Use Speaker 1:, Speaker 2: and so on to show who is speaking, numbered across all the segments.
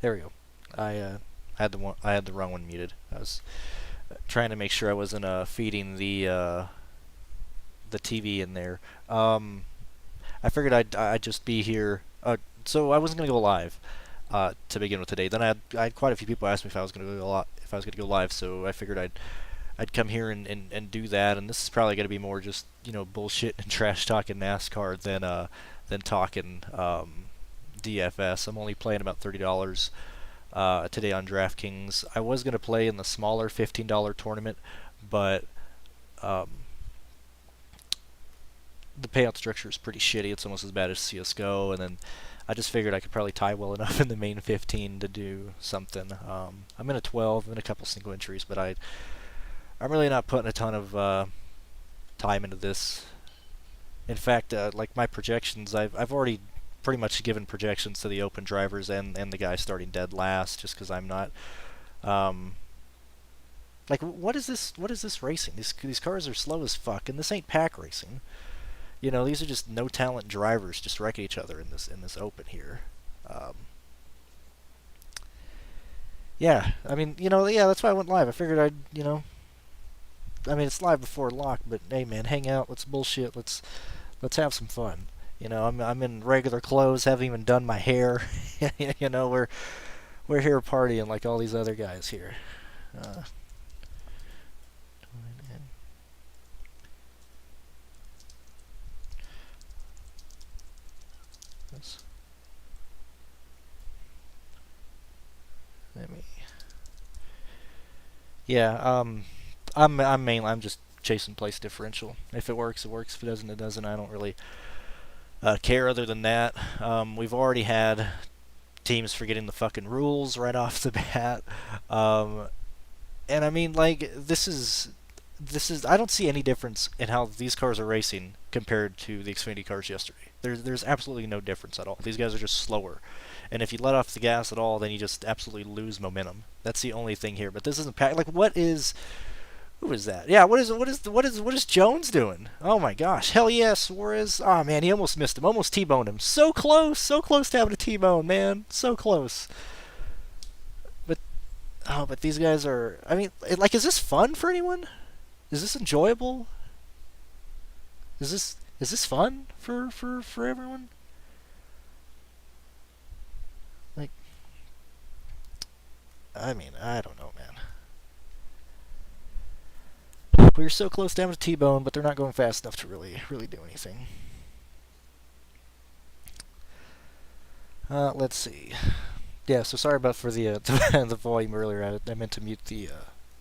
Speaker 1: There we go. I had the wrong one muted. I was trying to make sure I wasn't feeding the TV in there. I figured I'd just be here. So I wasn't gonna go live to begin with today. Then I had quite a few people ask me if I was gonna go live. So I figured I'd come here and do that. And this is probably gonna be more just bullshit and trash talking NASCAR than talking DFS. I'm only playing about $30 today on DraftKings. I was gonna play in the smaller $15 tournament, but the payout structure is pretty shitty. It's almost as bad as CS:GO, and then I just figured I could probably tie well enough in the main 15 to do something. I'm in a 12, I'm in a couple single entries, but I'm really not putting a ton of time into this. In fact, like my projections, I've already pretty much given projections to the open drivers and the guy starting dead last, just because I'm not. Like, what is this? What is this racing? These cars are slow as fuck, and this ain't pack racing. These are just no talent drivers just wrecking each other in this open here. Yeah, I mean, yeah, that's why I went live. I figured I mean, it's live before lock, but hey, man, hang out, let's bullshit, let's have some fun. I'm in regular clothes, haven't even done my hair. We're here partying like all these other guys here. Uh, Let me. Yeah. I'm just chasing place differential. If it works, it works. If it doesn't, it doesn't. I don't really care. Other than that, we've already had teams forgetting the fucking rules right off the bat. And I mean, like, this is I don't see any difference in how these cars are racing compared to the Xfinity cars yesterday. There's absolutely no difference at all. These guys are just slower, and if you let off the gas at all, then you just absolutely lose momentum. That's the only thing here. But this isn't like, what is, who is that? Yeah, what is Jones doing? Oh my gosh, hell yes, Suarez. Oh man, he almost missed him, almost T-boned him. So close to having a T-bone, man, so close. But but these guys are. I mean, like, is this fun for anyone? Is this enjoyable? Is this fun for everyone? Like, I mean, I don't know, man. We were so close down to T-bone, but they're not going fast enough to really do anything. Let's see. Yeah, so sorry about for the the volume earlier. I meant to mute the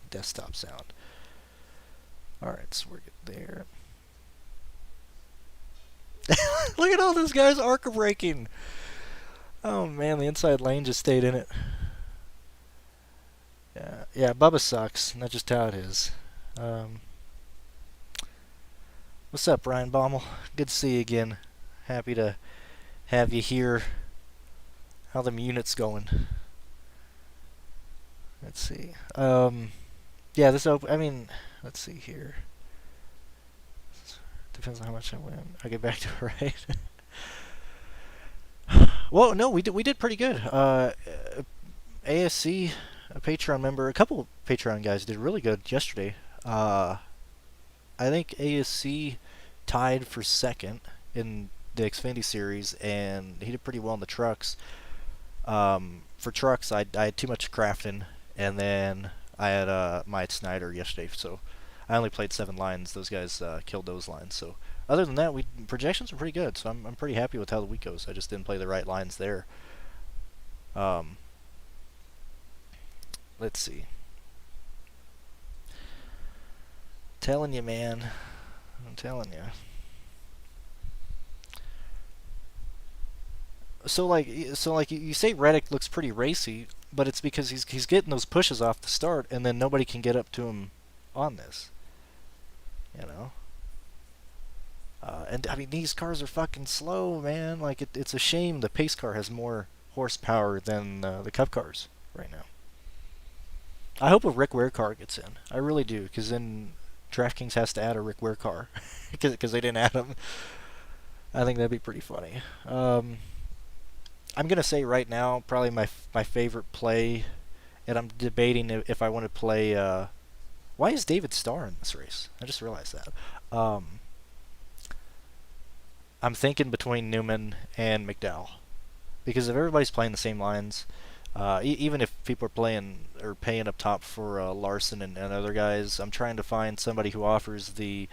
Speaker 1: desktop sound. All right, so we're good there. Look at all those guys arc braking. Oh man, the inside lane just stayed in it. Yeah, Bubba sucks. That's just how it is. What's up, Ryan Baumel? Good to see you again. Happy to have you here. How them units going? Let's see. Yeah, this open. I mean, let's see here. Depends on how much I win. I get back to it, right? Well, no, we did pretty good. ASC, a Patreon member, a couple Patreon guys did really good yesterday. I think ASC tied for second in the Xfinity series, and he did pretty well in the trucks. For trucks, I had too much crafting, and then I had Myatt Snyder yesterday, so I only played 7 lines. Those guys killed those lines. So other than that, projections were pretty good. So I'm pretty happy with how the week goes. I just didn't play the right lines there. Let's see. Telling you, man. I'm telling you. So like you say Reddick looks pretty racy, but it's because he's getting those pushes off the start, and then nobody can get up to him on this. You know. And I mean, these cars are fucking slow, man. Like, it's a shame the pace car has more horsepower than the Cup cars right now. I hope a Rick Ware car gets in. I really do, because then DraftKings has to add a Rick Ware car because they didn't add him. I think that'd be pretty funny. I'm gonna say right now, probably my favorite play, and I'm debating if I want to play. Why is David Starr in this race? I just realized that. I'm thinking between Newman and McDowell because if everybody's playing the same lines, even if people are playing or paying up top for Larson and other guys, I'm trying to find somebody who offers the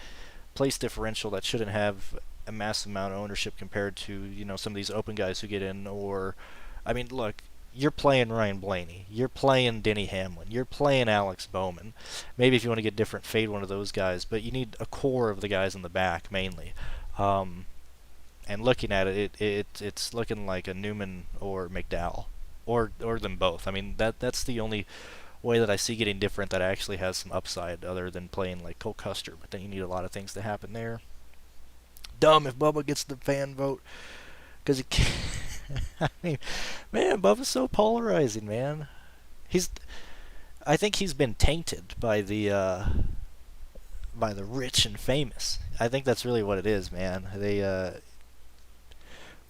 Speaker 1: place differential that shouldn't have a massive amount of ownership compared to some of these open guys who get in. Or, I mean, look, you're playing Ryan Blaney, you're playing Denny Hamlin, you're playing Alex Bowman. Maybe if you want to get different, fade one of those guys, but you need a core of the guys in the back mainly. And looking at it's looking like a Newman or McDowell, or them both. I mean that's the only way that I see getting different that actually has some upside other than playing like Cole Custer. But then you need a lot of things to happen there. Dumb if Bubba gets the fan vote because he can't. I mean, man, Bubba's so polarizing, man. I think he's been tainted by the rich and famous. I think that's really what it is, man.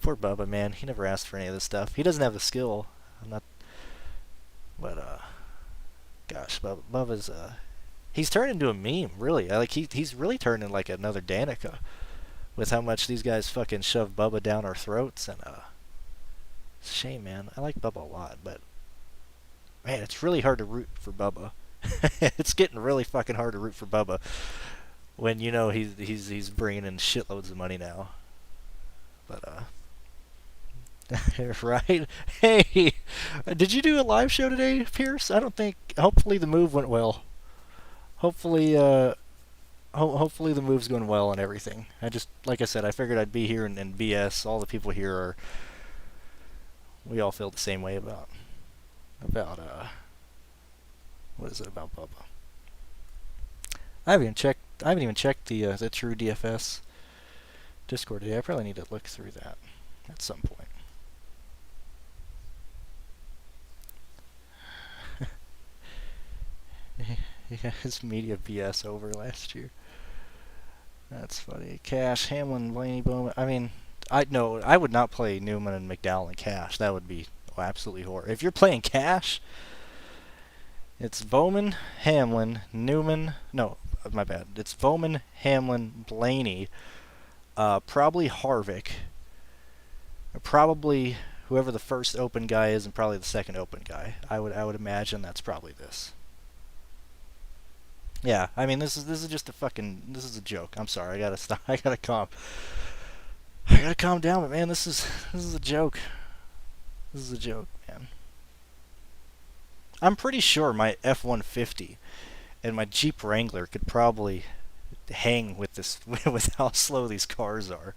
Speaker 1: Poor Bubba, man. He never asked for any of this stuff. He doesn't have the skill. I'm not, but gosh, Bubba's he's turned into a meme, really. Like he's really turned into like another Danica with how much these guys fucking shove Bubba down our throats, and it's a shame, man. I like Bubba a lot, but man, it's really hard to root for Bubba. It's getting really fucking hard to root for Bubba when he's bringing in shitloads of money now. But right? Hey, did you do a live show today, Pierce? I don't think. Hopefully the move went well. Hopefully, hopefully the move's going well and everything. Like I said, I figured I'd be here and BS. All the people here we all feel the same way about what is it about Bubba? I haven't even checked the True DFS Discord today. I probably need to look through that at some point. He got his media BS over last year. That's funny. Cash, Hamlin, Blaney, Bowman. I mean, I would not play Newman and McDowell in cash. That would be absolutely horrible. If you're playing cash, it's Bowman, Hamlin, Newman. No, my bad. It's Bowman, Hamlin, Blaney, probably Harvick, probably whoever the first open guy is, and probably the second open guy. I would imagine that's probably this. Yeah, I mean this is just this is a joke. I'm sorry, I gotta stop. I gotta calm down. But man, this is a joke. This is a joke, man. I'm pretty sure my F-150 and my Jeep Wrangler could probably hang with this with how slow these cars are.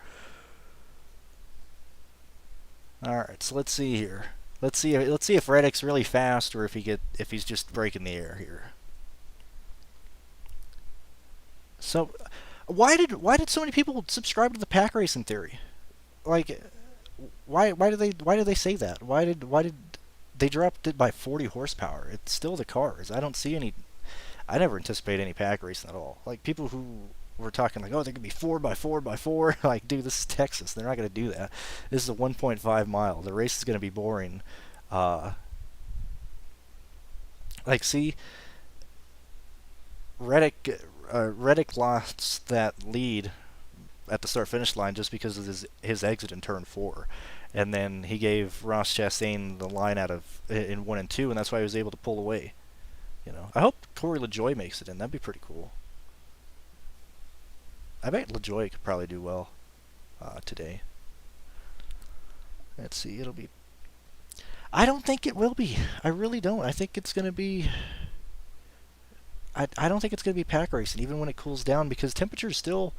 Speaker 1: All right, so let's see here. Let's see if Reddick's really fast or if he's just breaking the air here. So, why did so many people subscribe to the pack racing theory? Like, why did they say that? Why did they dropped it by 40 horsepower? It's still the cars. I never anticipate any pack racing at all. Like people who were talking like, oh, they could be 4x4x4. Like, dude, this is Texas. They're not gonna do that. This is a 1.5 mile. The race is gonna be boring. See, Reddick lost that lead at the start-finish line just because of his exit in turn 4, and then he gave Ross Chastain the line out of in 1 and 2, and that's why he was able to pull away. I hope Corey LaJoie makes it in. That'd be pretty cool. I bet LaJoie could probably do well today. Let's see. It'll be. I don't think it will be. I really don't. I think it's gonna be. I don't think it's going to be pack racing, even when it cools down, because temperature's still...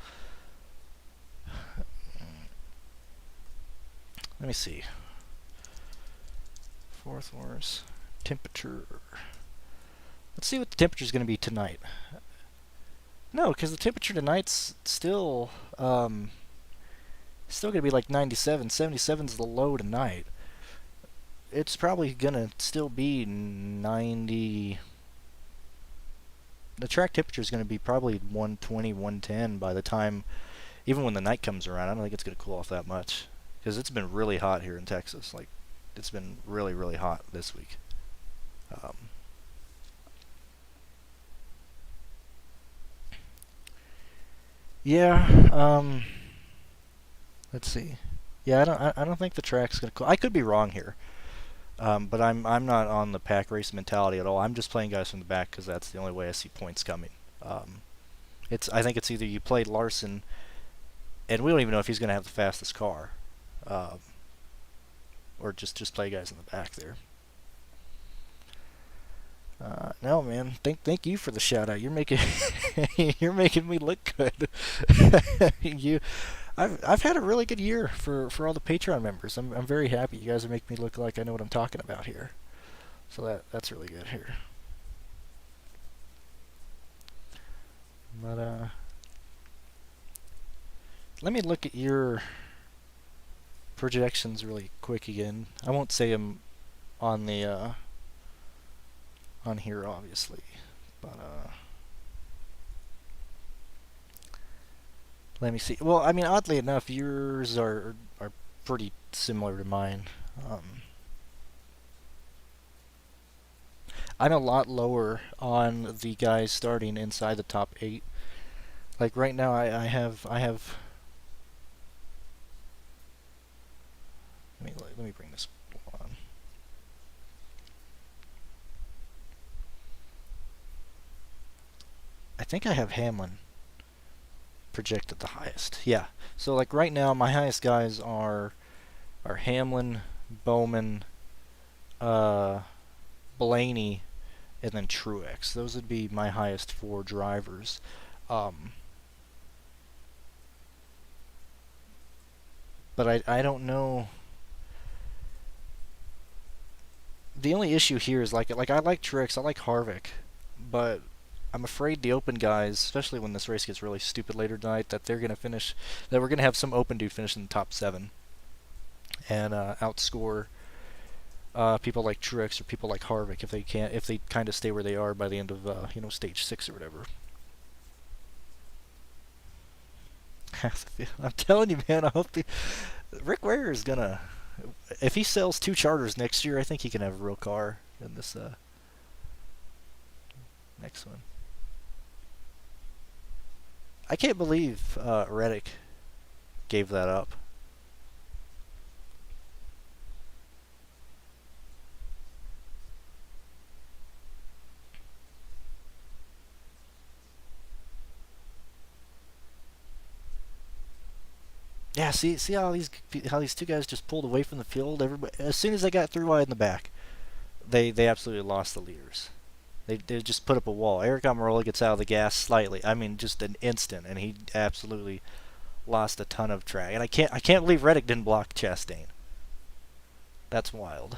Speaker 1: Let me see. Fourth Wars. Temperature. Let's see what the temperature's going to be tonight. No, because the temperature tonight's still going to be like 97. 77's the low tonight. It's probably going to still be 90... The track temperature is going to be probably 120, 110 by the time, even when the night comes around. I don't think it's going to cool off that much because it's been really hot here in Texas. Like it's been really, really hot this week. Um, yeah. Let's see. Yeah, I don't think the track's gonna. I could be wrong here. But I'm not on the pack race mentality at all. I'm just playing guys from the back because that's the only way I see points coming. Um, I think it's either you play Larson, and we don't even know if he's going to have the fastest car, um, or just play guys in the back there. No, man. Thank you for the shout out. You're making you're making me look good. you, I've had a really good year for all the Patreon members. I'm very happy. You guys are making me look like I know what I'm talking about here. So that's really good here. But let me look at your projections really quick again. I won't say them on the on here obviously, but let me see. Well, I mean, oddly enough, yours are pretty similar to mine. Um, I'm a lot lower on the guys starting inside the top 8. Like right now, I have. Let me bring this on. I think I have Hamlin projected the highest. Yeah. So like right now, my highest guys are Hamlin, Bowman, uh, Blaney, and then Truex. Those would be my highest 4 drivers. Um, but I don't know. The only issue here is like I like Truex, I like Harvick, but I'm afraid the open guys, especially when this race gets really stupid later tonight, that they're gonna finish, that we're gonna have some open dude finish in the top 7 and outscore people like Truex or people like Harvick if they kind of stay where they are by the end of stage 6 or whatever. I'm telling you, man. I hope Rick Ware is gonna. If he sells 2 charters next year, I think he can have a real car in this next one. I can't believe Reddick gave that up. Yeah, see how these 2 guys just pulled away from the field. Everybody, as soon as they got 3 wide in the back, they absolutely lost the leaders. They just put up a wall. Eric Almirola gets out of the gas slightly. I mean, just an instant, and he absolutely lost a ton of track. And I can't believe Reddick didn't block Chastain. That's wild.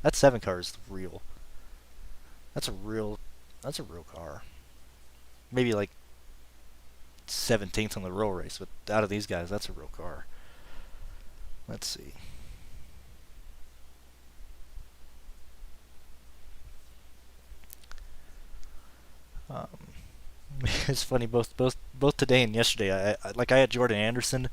Speaker 1: That 7 car is real. That's a real car. Maybe like 17th on the real race, but out of these guys, that's a real car. Let's see. Um, it's funny both today and yesterday. I had Jordan Anderson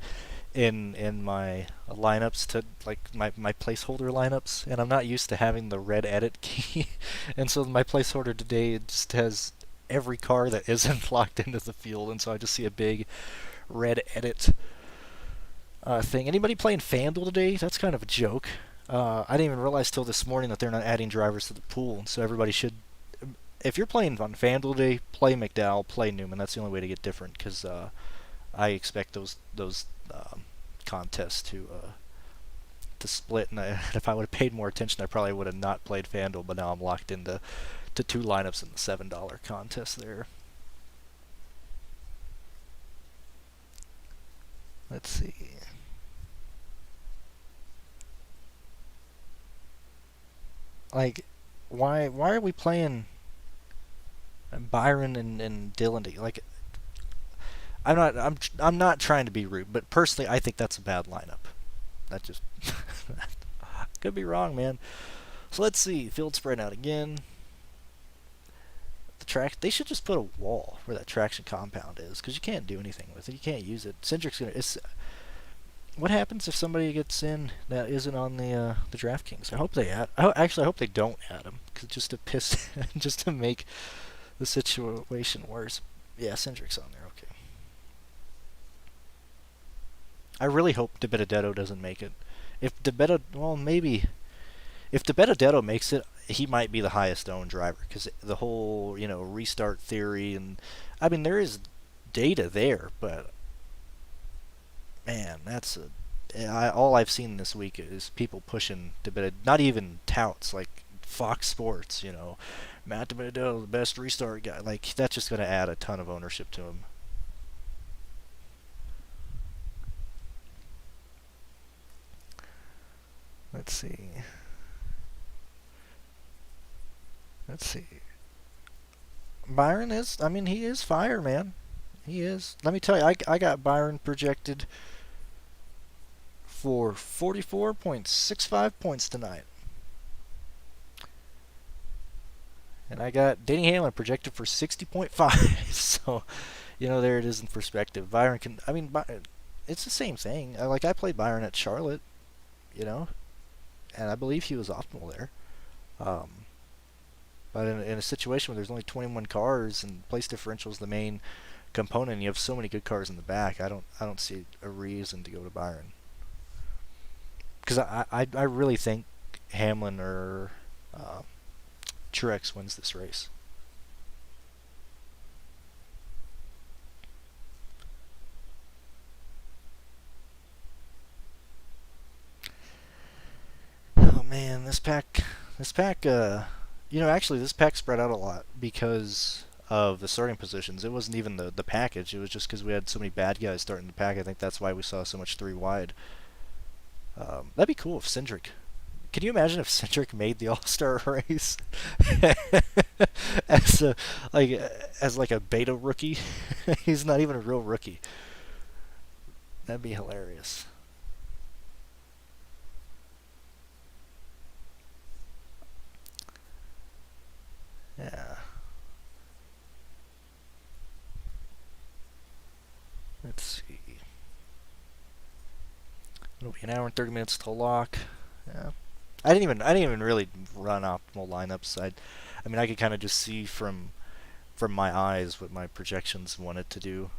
Speaker 1: in my lineups to like my placeholder lineups, and I'm not used to having the red edit key, and so my placeholder today just has every car that isn't locked into the field, and so I just see a big red edit thing. Anybody playing FanDuel today? That's kind of a joke. I didn't even realize till this morning that they're not adding drivers to the pool, and so everybody should. If you're playing on FanDuel today, play McDowell, play Newman. That's the only way to get different, because I expect those contests to split. And if I would have paid more attention, I probably would have not played FanDuel. But now I'm locked into 2 lineups in the $7 contest there. Let's see. Like, why are we playing Byron and Dylan? Like, I'm not trying to be rude, but personally, I think that's a bad lineup. That just could be wrong, man. So let's see. Field spread out again. The track. They should just put a wall where that traction compound is, because you can't do anything with it. You can't use it. Cindric's gonna. what happens if somebody gets in that isn't on the DraftKings? I hope they add. Actually, I hope they don't add them, cause just to piss, just to make the situation worse. Yeah, Cindric's on there. Okay. I really hope DiBenedetto doesn't make it. If DiBenedetto, well, maybe if DiBenedetto makes it, he might be the highest owned driver because the whole restart theory and I mean there is data there, but man, all I've seen this week is people pushing DiBenedetto, not even touts like Fox Sports, Matt DiBenedetto, the best restart guy. Like that's just going to add a ton of ownership to him. Let's see. Let's see. Byron is, I mean, he is fire, man. He is. Let me tell you, I got Byron projected for 44.65 points tonight. And I got Denny Hamlin projected for 60.5. So, there it is in perspective. Byron can, I mean, it's the same thing. I played Byron at Charlotte, and I believe he was optimal there. But in a situation where there's only 21 cars and place differential is the main component, and you have so many good cars in the back, I don't see a reason to go to Byron. Because I really think Hamlin or Truex wins this race. Oh man, this pack, actually this pack spread out a lot because of the starting positions. It wasn't even the package. It was just because we had so many bad guys starting the pack. I think that's why we saw so much 3 wide. That'd be cool if Cindric. Can you imagine if Cindric made the All-Star race as a beta rookie? He's not even a real rookie. That'd be hilarious. Yeah. Let's see. It'll be an hour and 30 minutes to lock. Yeah. I didn't even really run optimal lineups. I mean, I could kind of just see from my eyes what my projections wanted to do.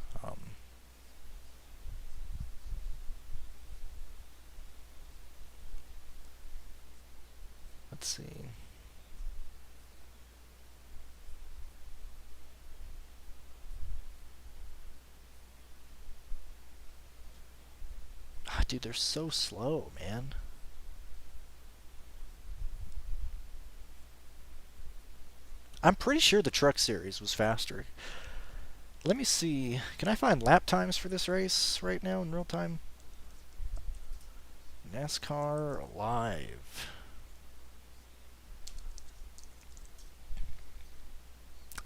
Speaker 1: Let's see. Ah, dude, they're so slow, man. I'm pretty sure the Truck Series was faster. Let me see. Can I find lap times for this race right now in real time? NASCAR Live.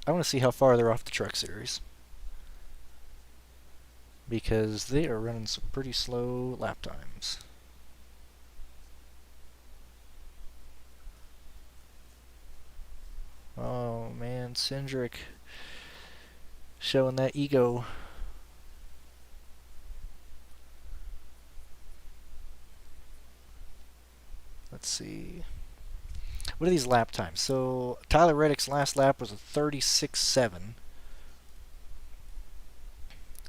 Speaker 1: I want to see how far they're off the Truck Series, because they are running some pretty slow lap times. Oh man, Cindric showing that ego. Let's see. What are these lap times? So Tyler Reddick's last lap was a 36.7.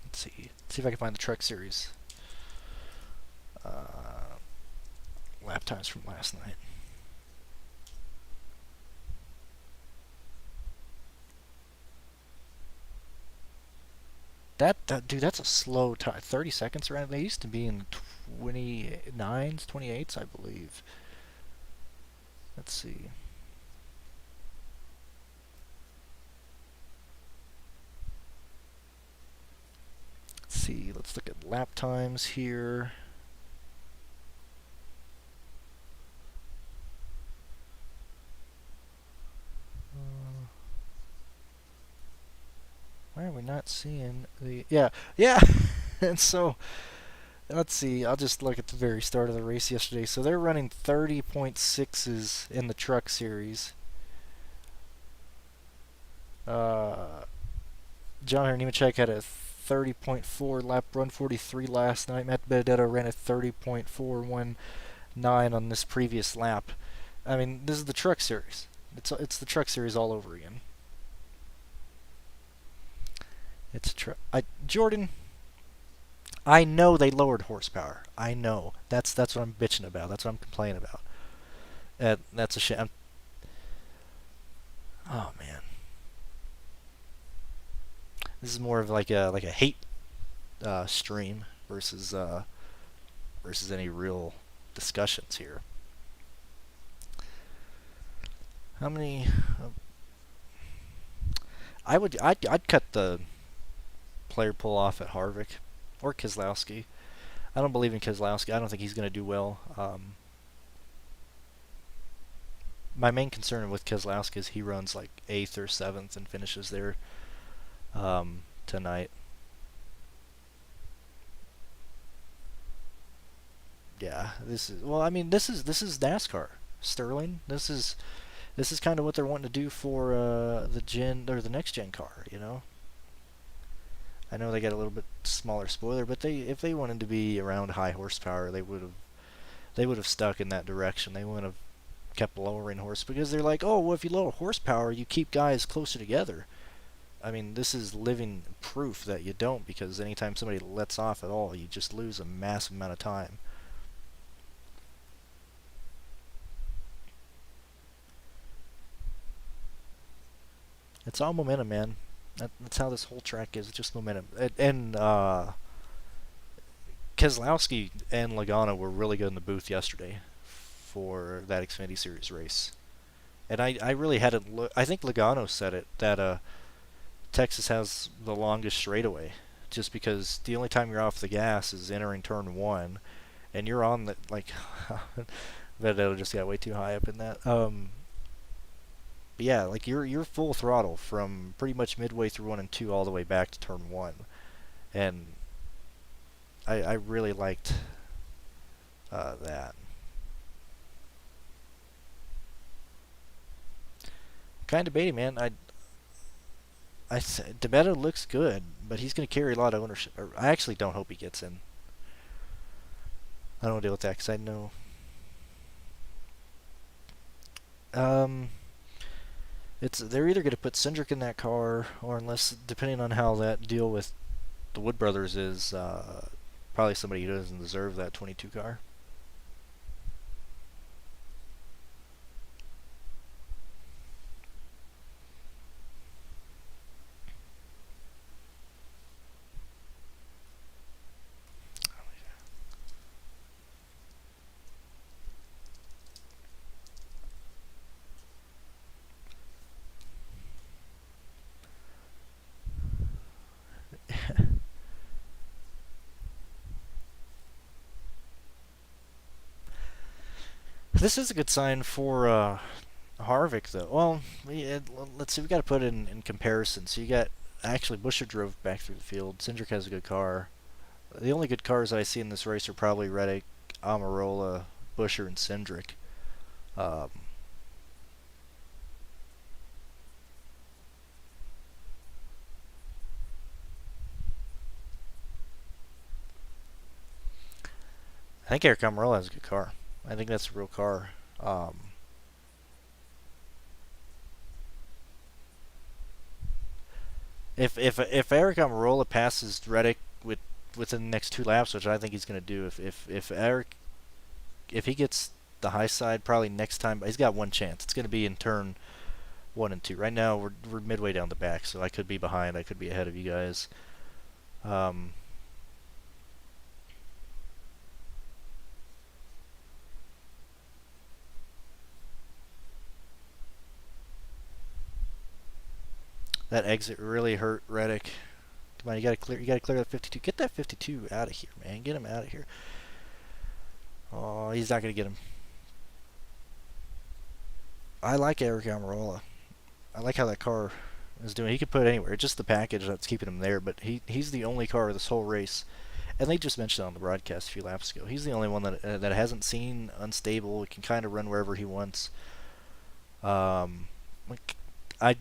Speaker 1: Let's see. Let's see if I can find the Truck Series lap times from last night. Dude, that's a slow time. 30 seconds around. They used to be in 29s, 28s, I believe. Let's see. Let's look at lap times here. Why are we not seeing the... Yeah. And so, let's see. I'll just look at the very start of the race yesterday. So they're running 30.6s in the Truck Series. John Nemechek had a 30.4 lap run 43 last night. Matt Benedetto ran a 30.419 on this previous lap. I mean, this is the Truck Series. It's the Truck Series all over again. Jordan, I know they lowered horsepower. I know. That's what I'm bitching about. That's what I'm complaining about. That's a shame. Oh man, this is more of like a hate stream versus any real discussions here. How many? I'd cut the player pull off at Harvick or Keselowski. I don't believe in Keselowski. I don't think he's going to do well. My main concern with Keselowski is he runs like 8th or 7th and finishes there tonight. Yeah, this is NASCAR. Sterling. This is kind of what they're wanting to do for the next gen car. You know. I know they got a little bit smaller spoiler, but if they wanted to be around high horsepower, they would have stuck in that direction. They wouldn't have kept lowering horse because they're like, oh, well, if you lower horsepower, you keep guys closer together. I mean, this is living proof that you don't, because anytime somebody lets off at all, you just lose a massive amount of time. It's all momentum, man. That's how this whole track is. It's just momentum. And Keselowski and Logano were really good in the booth yesterday for that Xfinity Series race. And I really hadn't looked. I think Logano said it, that Texas has the longest straightaway, just because the only time you're off the gas is entering turn 1, and you're on the, like, Vettel just got way too high up in that. But yeah, like you're full throttle from pretty much midway through 1 and 2 all the way back to turn 1, and I really liked that. Kind of debating, man. DeMetto looks good, but he's going to carry a lot of ownership. I actually don't hope he gets in. I don't want to deal with that because I know. They're either going to put Cindric in that car, or unless, depending on how that deal with the Wood Brothers is, probably somebody who doesn't deserve that 22 car. This is a good sign for Harvick, though. Well, let's see. We got to put it in comparison. So you got, actually, Buescher drove back through the field. Cindric has a good car. The only good cars I see in this race are probably Reddick, Almirola, Buescher, and Cindric. I think Eric Almirola has a good car. I think that's a real car. If Eric Almirola passes Reddick within the next 2 laps, which I think he's going to do, if he gets the high side, probably next time, he's got one chance. It's going to be in turn 1 and 2. Right now we're midway down the back, so I could be behind, I could be ahead of you guys. That exit really hurt Reddick. Come on, you gotta clear that 52. Get that 52 out of here, man. Get him out of here. Oh, he's not gonna get him. I like Eric Almirola. I like how that car is doing. He could put it anywhere. It's just the package that's keeping him there. But he's the only car this whole race, and they just mentioned it on the broadcast a few laps ago. He's the only one that hasn't seen unstable. He can kind of run wherever he wants.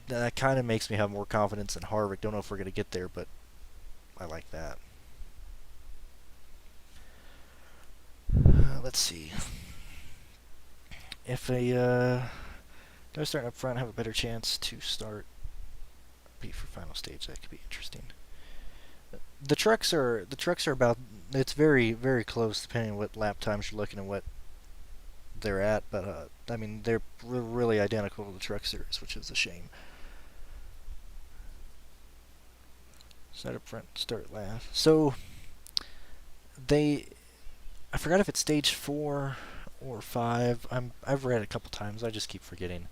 Speaker 1: That kind of makes me have more confidence in Harvick. Don't know if we're going to get there, but I like that. Let's see. If a guy starting up front have a better chance to start beat for final stage, that could be interesting. The trucks are about. It's very close depending on what lap times you're looking at, what they're at. But I mean they're really identical to the truck series, which is a shame. Start up front, start last. So they, I forgot if it's stage 4 or 5. I've read it a couple times. I just keep forgetting.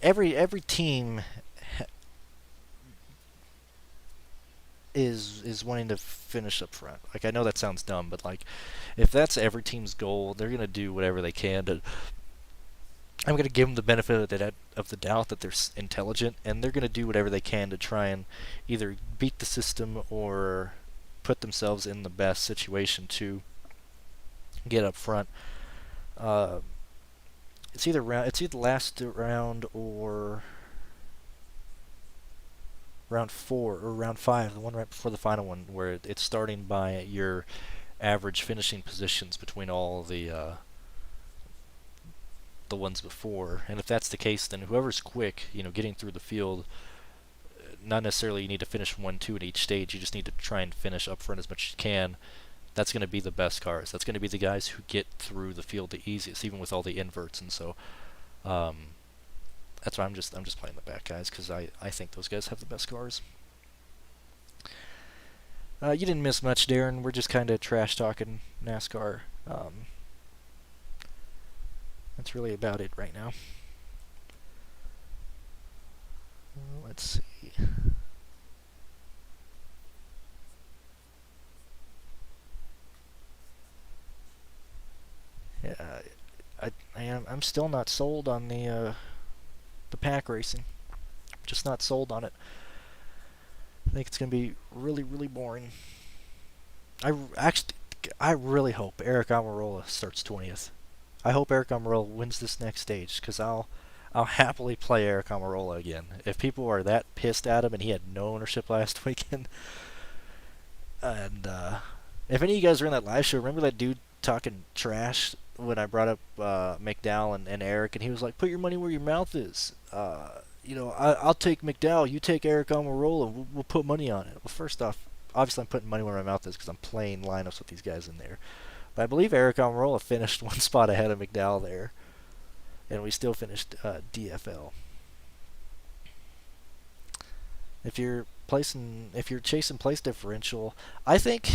Speaker 1: Every team is wanting to finish up front. Like, I know that sounds dumb, but like if that's every team's goal, they're gonna do whatever they can to. I'm gonna give them the benefit of the doubt that they're intelligent, and they're gonna do whatever they can to try and either beat the system or put themselves in the best situation to get up front. Uh, it's either last round or round 4 or round 5, the one right before the final one, where it's starting by your average finishing positions between all the ones before. And if that's the case, then whoever's quick, getting through the field, not necessarily you need to finish 1-2 at each stage. You just need to try and finish up front as much as you can. That's going to be the best cars. That's going to be the guys who get through the field the easiest, even with all the inverts. And so that's why I'm just playing the back guys, because I think those guys have the best cars. You didn't miss much, Darren. We're just kind of trash talking NASCAR. That's really about it right now. Let's see. Yeah, I'm still not sold on the pack racing. Just not sold on it. I think it's gonna be really boring. I really hope Eric Almirola starts 20th. I hope Eric Almirola wins this next stage, because I'll happily play Eric Almirola again. If people are that pissed at him and he had no ownership last weekend, and if any of you guys were in that live show, remember that dude talking trash when I brought up McDowell and Eric, and he was like, "Put your money where your mouth is." I'll take McDowell, you take Eric Almirola, we'll put money on it. Well, first off, obviously I'm putting money where my mouth is because I'm playing lineups with these guys in there. But I believe Eric Almirola finished one spot ahead of McDowell there, and we still finished DFL. If you're chasing place differential, I think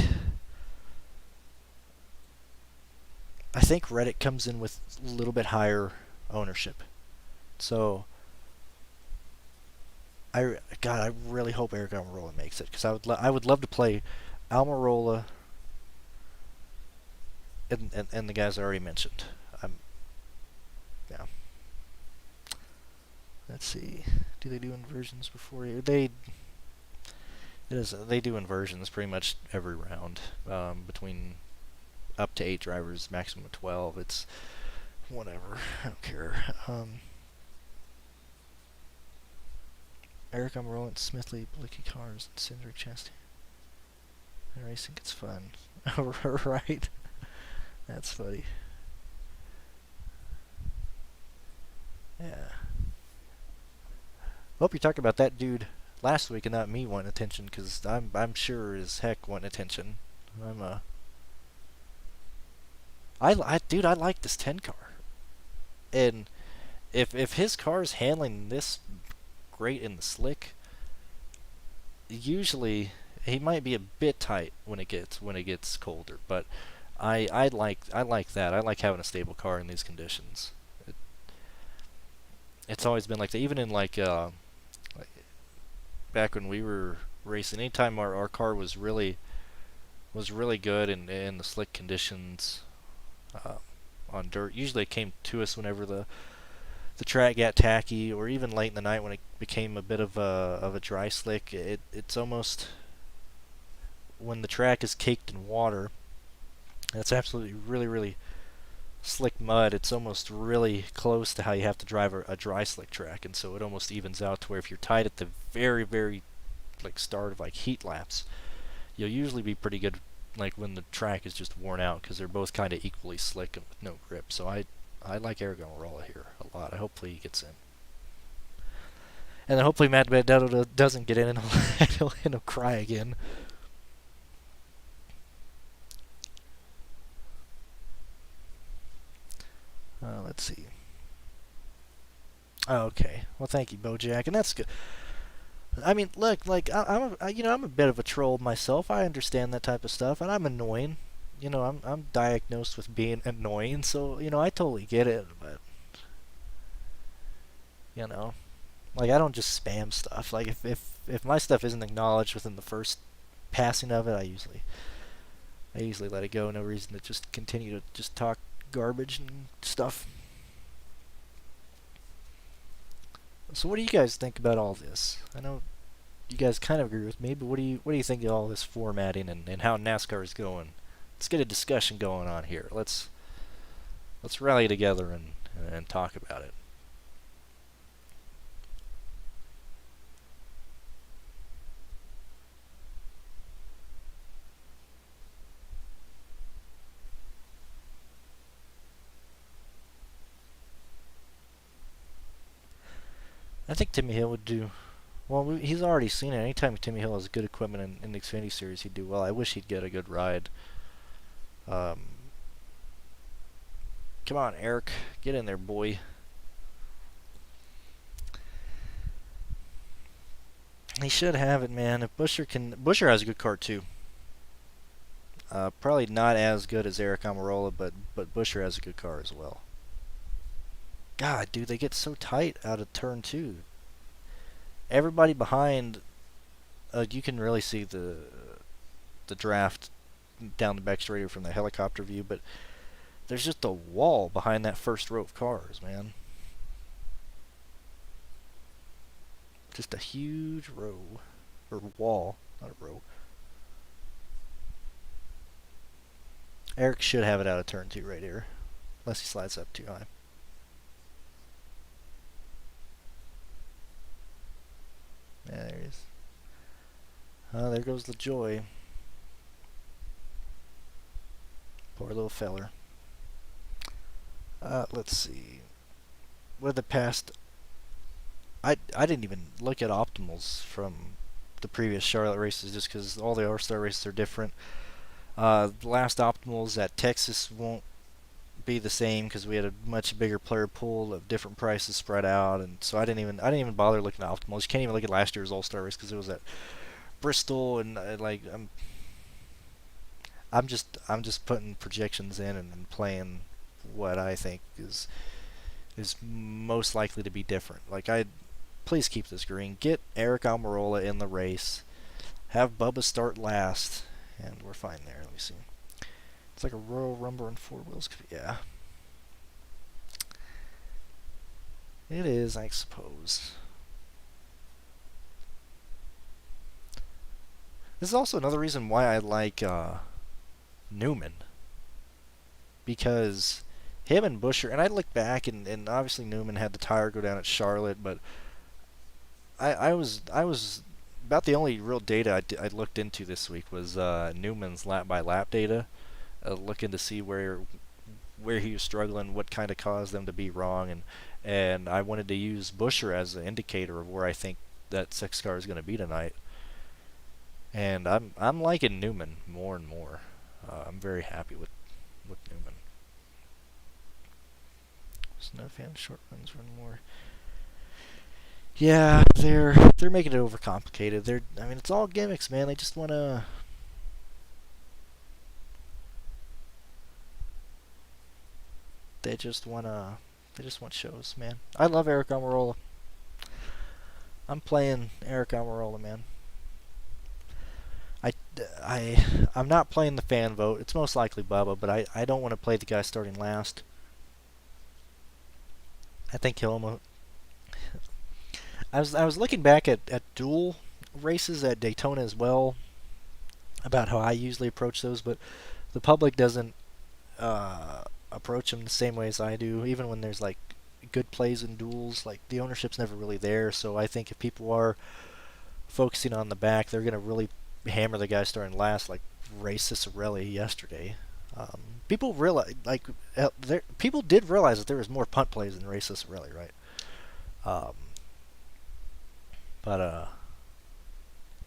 Speaker 1: Reddick comes in with a little bit higher ownership. So I really hope Eric Almirola makes it, because I would love to play Almirola and the guys I already mentioned. Yeah. Let's see. Do they do inversions before you? They do inversions pretty much every round, between up to 8 drivers, maximum of 12. It's whatever. I don't care. Eric Almirola and Smithley, Blicky Cars, and Cindric Chastain. Racing gets fun. Right? That's funny. Yeah. Hope you're talking about that dude last week and not me wanting attention, because I'm sure as heck wanting attention. I like this 10 car, and if his car's handling this great in the slick, usually he might be a bit tight when it gets colder, but I like that. I like having a stable car in these conditions. It's always been like that, even in like back when we were racing. Anytime our car was really good in the slick conditions on dirt. Usually it came to us whenever the track got tacky, or even late in the night when it became a bit of a dry slick. It's almost, when the track is caked in water, that's absolutely really slick mud, it's almost really close to how you have to drive a dry slick track, and so it almost evens out to where if you're tight at the very, very like start of like heat laps, you'll usually be pretty good like when the track is just worn out because they're both kind of equally slick and with no grip. So I like Eric Almirola here a lot. Hopefully he gets in. And then hopefully Matt Benedetto doesn't get in and he'll cry again. Let's see. Oh, okay. Well, thank you, Bojack, and that's good. I mean, look, like I'm a bit of a troll myself. I understand that type of stuff, and I'm annoying. I'm diagnosed with being annoying, so I totally get it. But you know, like I don't just spam stuff. Like if my stuff isn't acknowledged within the first passing of it, I usually let it go. No reason to just continue to just talk garbage and stuff. So what do you guys think about all this? I know you guys kind of agree with me, but what do you think of all this formatting and how NASCAR is going? Let's get a discussion going on here. Let's rally together and talk about it. I think Timmy Hill would do well. He's already seen it. Anytime Timmy Hill has good equipment in the Xfinity Series, he'd do well. I wish he'd get a good ride. Um, Come on, Eric, get in there, boy. He should have it, man. If Busher has a good car too. Probably not as good as Eric Almirola, but Busher has a good car as well. God, dude, they get so tight out of turn 2. Everybody behind, you can really see the draft down the back straight from the helicopter view, but there's just a wall behind that first row of cars, man. Just a huge row, or wall, not a row. Eric should have it out of turn 2 right here, unless he slides up too high. Yeah, there he is. Oh, there goes the joy. Poor little feller. Let's see. What are the past? I didn't even look at optimals from the previous Charlotte races just because all the All-Star races are different. The last optimals at Texas won't be the same because we had a much bigger player pool of different prices spread out, and so I didn't even bother looking at optimals. You can't even look at last year's All-Star race because it was at Bristol, and I'm just putting projections in and playing what I think is most likely to be different. Please keep this green. Get Eric Almirola in the race. Have Bubba start last, and we're fine there. Let me see. It's like a Royal Rumble and 4 wheels. Yeah. It is, I suppose. This is also another reason why I like Newman. Because him and Busher, and I look back, and obviously Newman had the tire go down at Charlotte, but I was about the only real data I looked into this week was Newman's lap by lap data, looking to see where he was struggling, what kind of caused them to be wrong, and I wanted to use Busher as an indicator of where I think that 6 car is going to be tonight. And I'm liking Newman more and more. I'm very happy with Newman. Snow fan short runs run more. Yeah, they're making it overcomplicated. It's all gimmicks, man. They just wanna. They just want shows, man. I love Eric Almirola. I'm playing Eric Almirola, man. I'm not playing the fan vote. It's most likely Bubba, but I don't want to play the guy starting last. I think he'll. I was looking back at dual races at Daytona as well, about how I usually approach those, but the public doesn't approach them the same way as I do, even when there's like good plays and duels. Like the ownership's never really there, so I think if people are focusing on the back, they're gonna really hammer the guy starting last, like Ray Ciccarelli yesterday. People realize, like, people did realize that there was more punt plays than Ray Ciccarelli, right? Um, but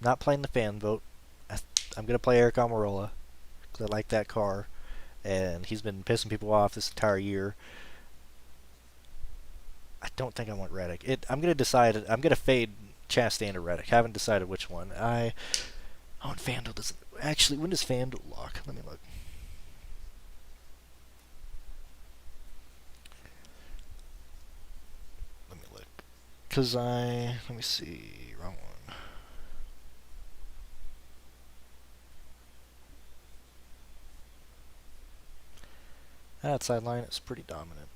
Speaker 1: not playing the fan vote. I'm gonna play Eric Almirola because I like that car, and he's been pissing people off this entire year. I don't think I want Reddick. I'm gonna decide. I'm gonna fade Chastain or Reddick. Haven't decided which one. And FanDuel doesn't actually. When does FanDuel lock? Let me look. Let me look. Let me see. Wrong one. Outside line is pretty dominant.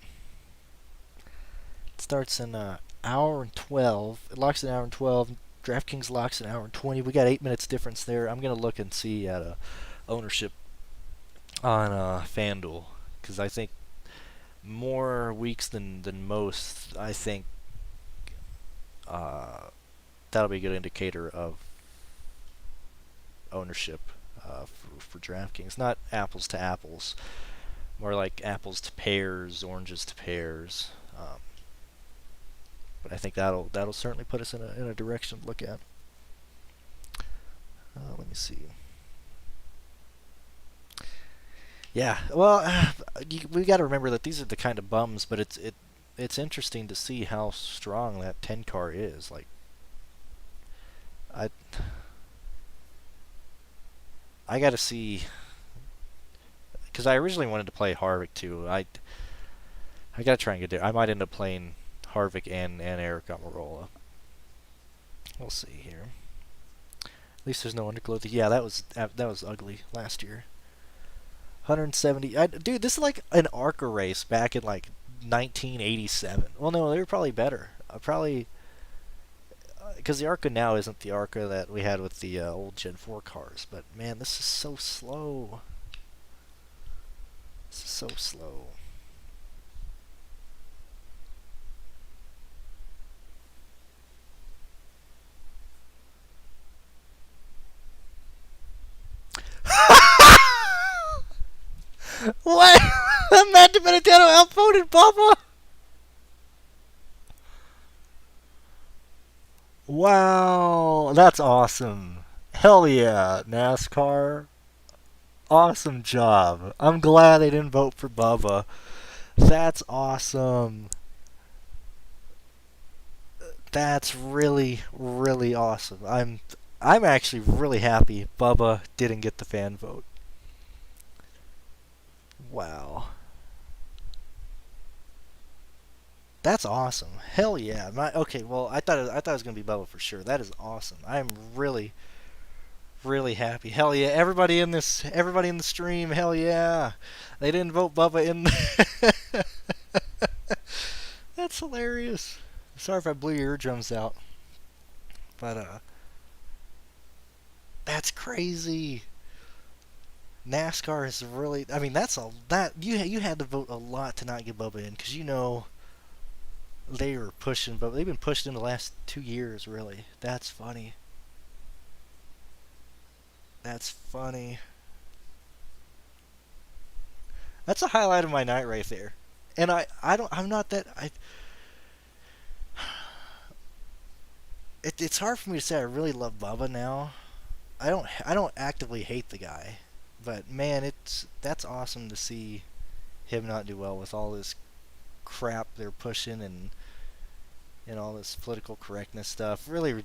Speaker 1: It starts in an hour and 12. It locks in an hour and 12. DraftKings locks in an hour and 20. We got 8 minutes difference there. I'm going to look and see at ownership on FanDuel because I think more weeks than most, I think that'll be a good indicator of ownership for DraftKings. Not apples to apples, more like apples to pears, oranges to pears. But I think that'll certainly put us in a direction to look at. Let me see. Yeah, well, we got to remember that these are the kind of bums, but it's interesting to see how strong that 10 car is. Like, I got to see, because I originally wanted to play Harvick too. I got to try and get there. I might end up playing Harvick and Eric Almirola. We'll see here. At least there's no underclothing. Yeah, that was ugly last year. 170. Dude, this is like an ARCA race back in like 1987. Well, no, they were probably better. Because the ARCA now isn't the ARCA that we had with the old Gen 4 cars. But man, this is so slow. This is so slow. What? Matt DiBenedetto outvoted Bubba? Wow, that's awesome. Hell yeah, NASCAR. Awesome job. I'm glad they didn't vote for Bubba. That's awesome. That's really, really awesome. I'm actually really happy Bubba didn't get the fan vote. Wow. That's awesome. Hell yeah. Okay, well, I thought it was going to be Bubba for sure. That is awesome. I'm really really happy. Hell yeah. Everybody in the stream, hell yeah. They didn't vote Bubba in. That's hilarious. Sorry if I blew your eardrums out. But that's crazy. NASCAR is really. I mean, you had to vote a lot to not get Bubba in because they were pushing, but they've been pushed in the last 2 years. Really, that's funny. That's funny. That's a highlight of my night right there. And I'm not that. It's hard for me to say I really love Bubba now. I don't actively hate the guy, but man, that's awesome to see him not do well with all this crap they're pushing and all this political correctness stuff. Really,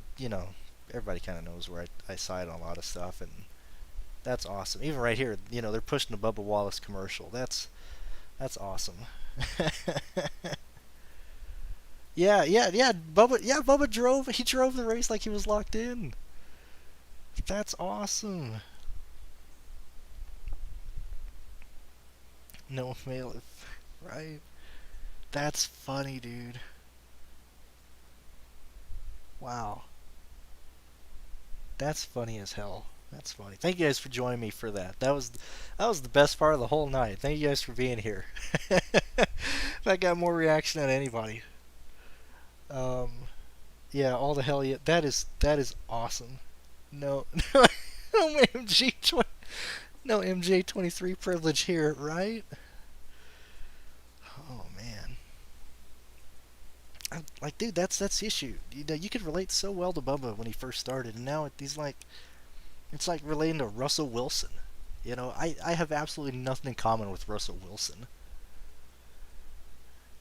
Speaker 1: everybody kind of knows where I side on a lot of stuff, and that's awesome. Even right here, they're pushing the Bubba Wallace commercial. That's awesome. Yeah. Bubba drove. He drove the race like he was locked in. That's awesome. No mail, right? That's funny, dude. Wow. That's funny as hell. That's funny. Thank you guys for joining me for that. That was the best part of the whole night. Thank you guys for being here. That got more reaction than anybody. Um, yeah, all the hell yeah. That is awesome. No, no MJ23 privilege here, right? Oh man, like, dude, that's the issue. You know, you could relate so well to Bubba when he first started, and now he's like, it's like relating to Russell Wilson. You know, I have absolutely nothing in common with Russell Wilson.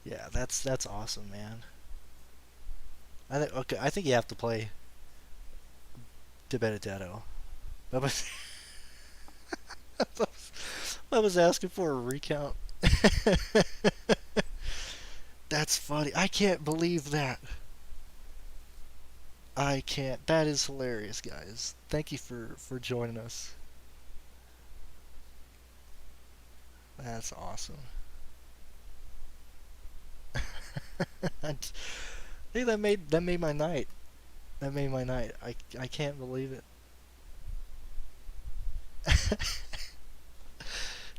Speaker 1: Yeah, that's awesome, man. I think you have to play De Benedetto. Bubba's, Bubba's asking for a recount. That's funny. I can't believe that. I can't. That is hilarious, guys. Thank you for joining us. That's awesome. Hey, that made my night. That made my night. I can't believe it.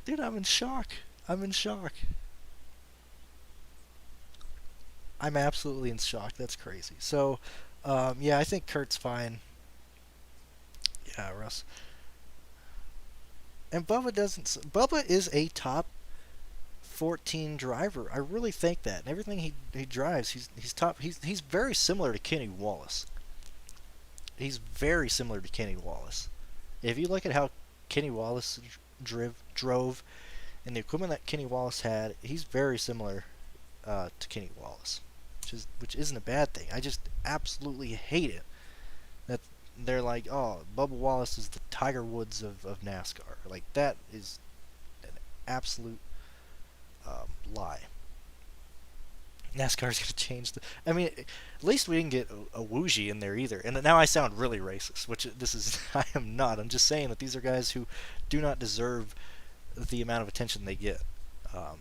Speaker 1: Dude, I'm in shock. I'm in shock. I'm absolutely in shock. That's crazy. So, yeah, I think Kurt's fine. Yeah, Russ. And Bubba doesn't. Bubba is a top 14 driver. I really think that. And everything he drives, he's top. He's very similar to Kenny Wallace. He's very similar to Kenny Wallace. If you look at how Kenny Wallace drove and the equipment that Kenny Wallace had, he's very similar to Kenny Wallace, which isn't a bad thing. I just absolutely hate it that they're like, oh, Bubba Wallace is the Tiger Woods of NASCAR. Like, that is an absolute lie. NASCAR's gonna change the. I mean, at least we didn't get a Woogie in there either. And now I sound really racist, which this is. I am not. I'm just saying that these are guys who do not deserve the amount of attention they get. Um,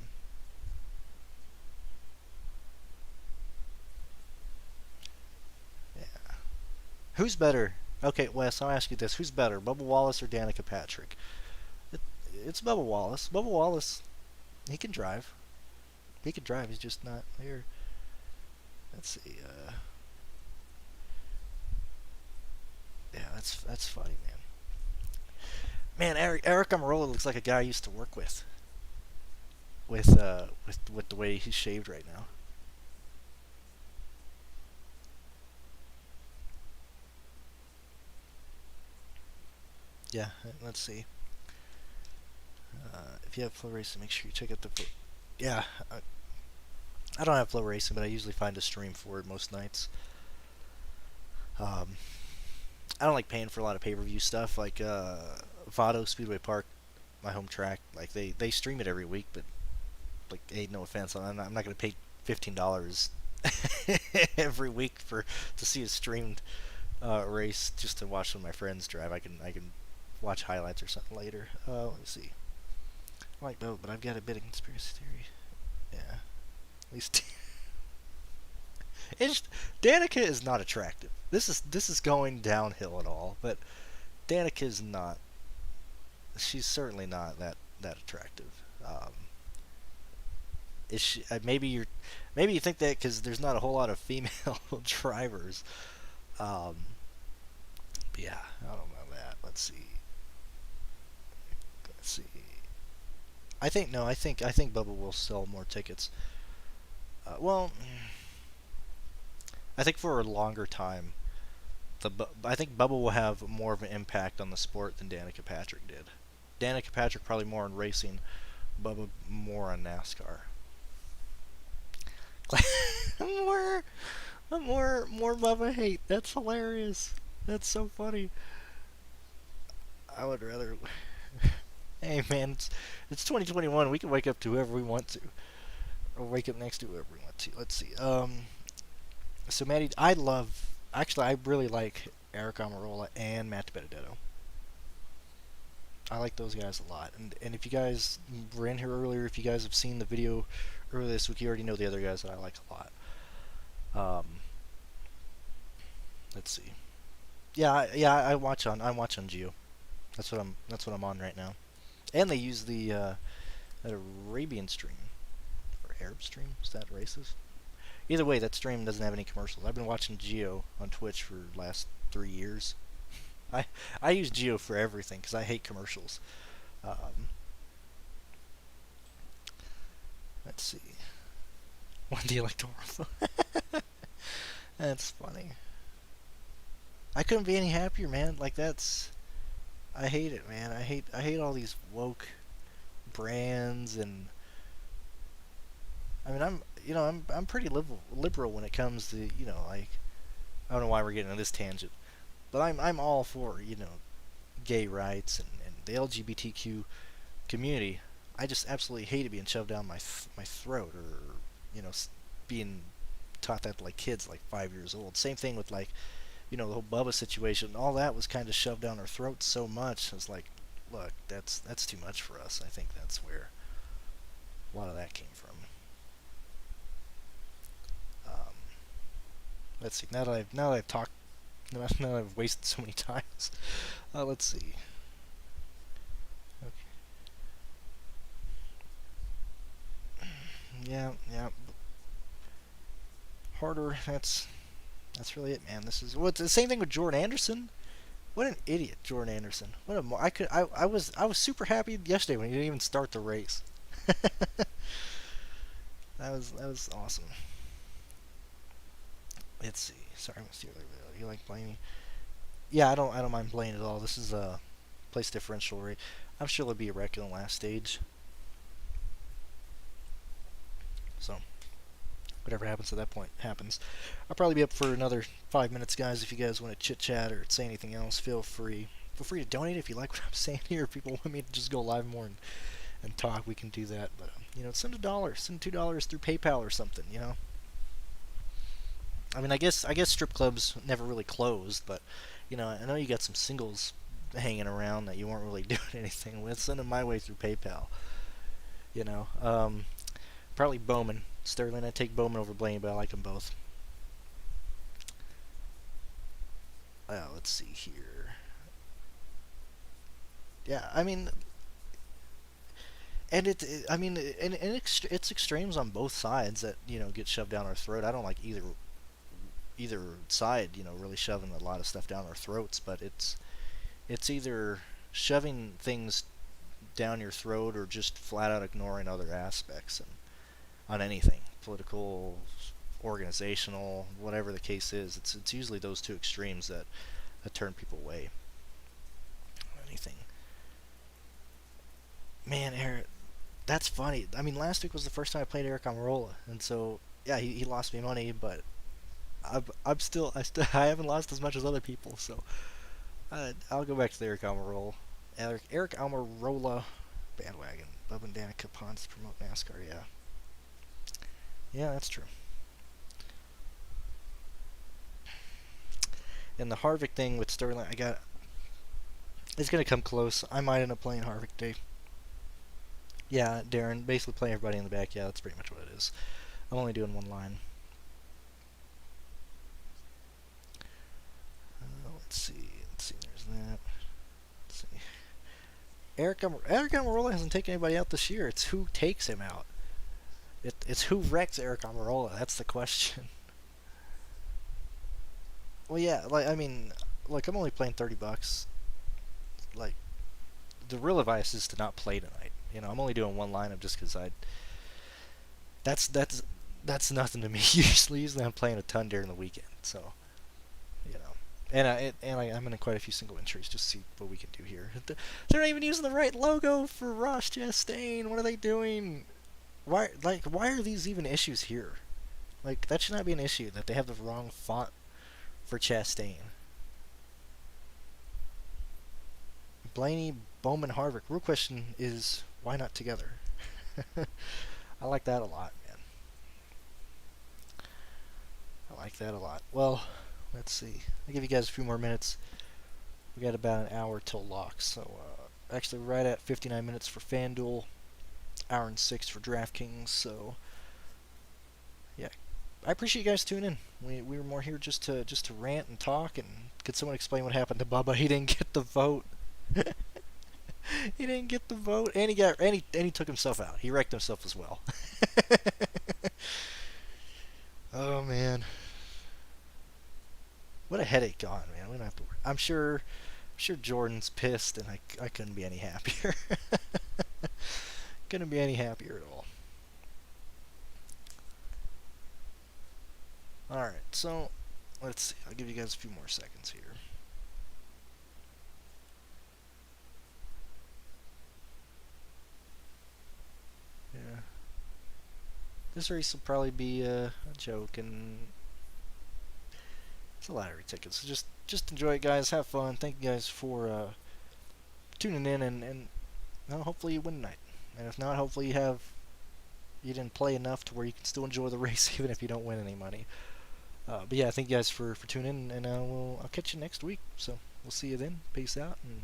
Speaker 1: yeah. Who's better? Okay, Wes, I'll ask you this: who's better, Bubba Wallace or Danica Patrick? It, it's Bubba Wallace. Bubba Wallace, he can drive. He can drive. He's just not here. Let's see. Yeah, that's funny, man. Man, Eric Amarola looks like a guy I used to work with the way he's shaved right now. Yeah, let's see. If you have Flow Racing, make sure you check out the. Yeah, I don't have Flow Racing, but I usually find a stream for it most nights. Um, I don't like paying for a lot of pay-per-view stuff, like Vado Speedway Park, my home track. Like, they stream it every week, but like, hey, no offense, I'm not gonna pay $15 every week to see a streamed race just to watch one of my friends drive. I can watch highlights or something later. Let me see. I like both, but I've got a bit of conspiracy theory. Yeah, at least it's Danica is not attractive. This is going downhill at all, but Danica is not. She's certainly not that attractive. Is she? Maybe you think that because there's not a whole lot of female drivers. Um, but yeah, I don't know that. Let's see. Let's see. I think no. I think Bubba will sell more tickets. Well, I think for a longer time, I think Bubba will have more of an impact on the sport than Danica Patrick did. Danica Patrick probably more on racing, Bubba more on NASCAR. more, more Bubba hate. That's hilarious. That's so funny. I would rather. Hey man, it's 2021. We can wake up to whoever we want to, or wake up next to whoever we want to. Let's see. So Maddie, Actually, I really like Eric Amarola and Matt Benedetto. I like those guys a lot. And if you guys were in here earlier, if you guys have seen the video earlier this week, you already know the other guys that I like a lot. Let's see. Yeah, I watch on Geo. That's what I'm on right now. And they use that Arabian stream or Arab stream. Is that racist? Either way, that stream doesn't have any commercials. I've been watching Geo on Twitch for the last 3 years. I I use Geo for everything because I hate commercials. Um, let's see. One do you like to That's funny. I couldn't be any happier, man. Like that's I hate it, man. I hate all these woke brands and I mean I'm pretty liberal when it comes to like I don't know why we're getting on this tangent, but I'm all for gay rights and the LGBTQ community. I just absolutely hate it being shoved down my throat or being taught that to like kids like 5 years old. Same thing with like the whole Bubba situation. All that was kind of shoved down our throats so much. It's like, look, that's too much for us. I think that's where a lot of that came from. Um, let's see. Now that I've talked, now that I've wasted so many times. Let's see. Okay. Yeah, yeah. Harder. That's really it, man. This is it's the same thing with Jordan Anderson. What an idiot, Jordan Anderson. What a I was super happy yesterday when he didn't even start the race. That was awesome. Let's see. Sorry, I'm Steeler. You like Blaney? Yeah, I don't mind playing at all. This is a place differential rate. I'm sure there'll be a wreck in the last stage. So whatever happens at that point happens. I'll probably be up for another 5 minutes, guys. If you guys want to chit chat or say anything else, feel free. Feel free to donate if you like what I'm saying here. If people want me to just go live more and talk, we can do that. But send $1, send $2 through PayPal or something. I mean, I guess strip clubs never really closed, but I know you got some singles hanging around that you weren't really doing anything with. Send them my way through PayPal. You know, um, Probably Bowman, Sterling. I take Bowman over Blaney, but I like them both. Let's see here. Yeah, I mean, and I mean, and it's extremes on both sides that get shoved down our throat. I don't like either side, really shoving a lot of stuff down our throats, but it's either shoving things down your throat or just flat out ignoring other aspects and on anything, political, organizational, whatever the case is. It's usually those two extremes that turn people away. Anything. Man, Eric, that's funny. I mean, last week was the first time I played Eric Amarola, and so yeah, he lost me money, but I haven't lost as much as other people, so I'll go back to the Eric Almirola. Eric Almirola bandwagon. Bub and Danica Ponce promote NASCAR. Yeah, yeah, that's true. And the Harvick thing with Sterling, it's gonna come close. I might end up playing Harvick Day. Yeah, Darren, basically play everybody in the back. Yeah, that's pretty much what it is. I'm only doing one line. Let's see. There's that. Let's see. Eric Almirola hasn't taken anybody out this year. It's who takes him out. It's who wrecks Eric Almirola. That's the question. Well, yeah. Like I mean, like I'm only playing $30. Like the real advice is to not play tonight. I'm only doing one lineup just because I. That's nothing to me. Usually I'm playing a ton during the weekend. So you know. I'm in quite a few single entries just to see what we can do here. They're not even using the right logo for Ross Chastain. What are they doing? Why are these even issues here? Like, that should not be an issue that they have the wrong font for Chastain. Blaney, Bowman, Harvick. Real question is, why not together? I like that a lot, man. I like that a lot. Well, let's see. I'll give you guys a few more minutes. We got about an hour till lock. So, actually, right at 59 minutes for FanDuel, hour and 6 for DraftKings. So, yeah, I appreciate you guys tuning in. We were more here just to rant and talk and could someone explain what happened to Bubba? He didn't get the vote. He didn't get the vote, and he took himself out. He wrecked himself as well. Oh man, what a headache on, man. We don't have to worry. I'm sure Jordan's pissed, and I couldn't be any happier. Couldn't be any happier at all. All right, so let's see. I'll give you guys a few more seconds here. Yeah, this race will probably be a joke, and it's a lottery ticket. So just enjoy it, guys. Have fun. Thank you guys for tuning in, and hopefully you win tonight. And if not, hopefully you didn't play enough to where you can still enjoy the race even if you don't win any money. But yeah, thank you guys for tuning in, and I'll catch you next week. So we'll see you then. Peace out. And